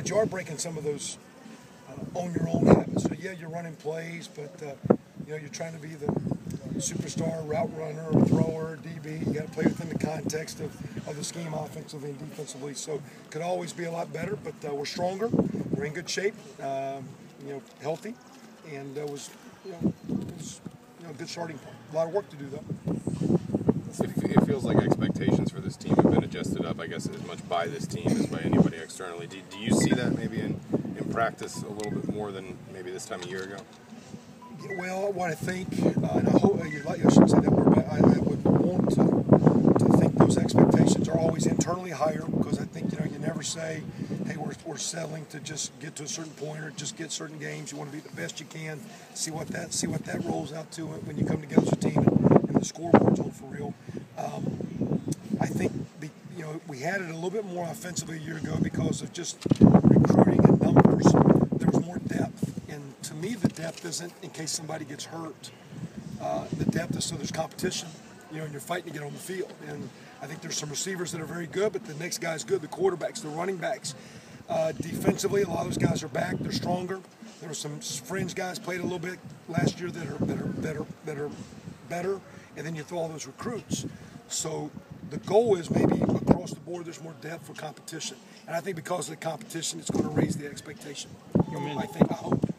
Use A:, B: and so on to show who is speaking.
A: but you are breaking some of those on your own habits. So yeah, you're running plays, but you know, you're trying to be the superstar route runner, or thrower, DB. You got to play within the context of the scheme, offensively and defensively. So could always be a lot better, but we're stronger. We're in good shape. You know, healthy, and it was a good starting point. A lot of work to do though.
B: It feels like expectations for this team have been adjusted up, I guess, as much by this team as by anybody externally. Do you see that maybe in practice a little bit more than maybe this time a year ago?
A: Yeah, well, what I think, and I hope I shouldn't say that word, but I would want to think those expectations are always internally higher, because I think, you know, you never say, hey, we're settling to just get to a certain point or just get certain games. You want to be the best you can. See what that rolls out to when you come together as a team and the scoreboard's on for real. I think we had it a little bit more offensively a year ago because of just recruiting and numbers. There was more depth, and to me, the depth isn't in case somebody gets hurt. The depth is so there's competition, you know, and you're fighting to get on the field. And I think there's some receivers that are very good, but the next guy's good. The quarterbacks, the running backs. Defensively, a lot of those guys are back. They're stronger. There were some fringe guys played a little bit last year that are better, and then you throw all those recruits. So the goal is maybe across the board there's more depth for competition, and I think because of the competition, it's going to raise the expectation. I hope.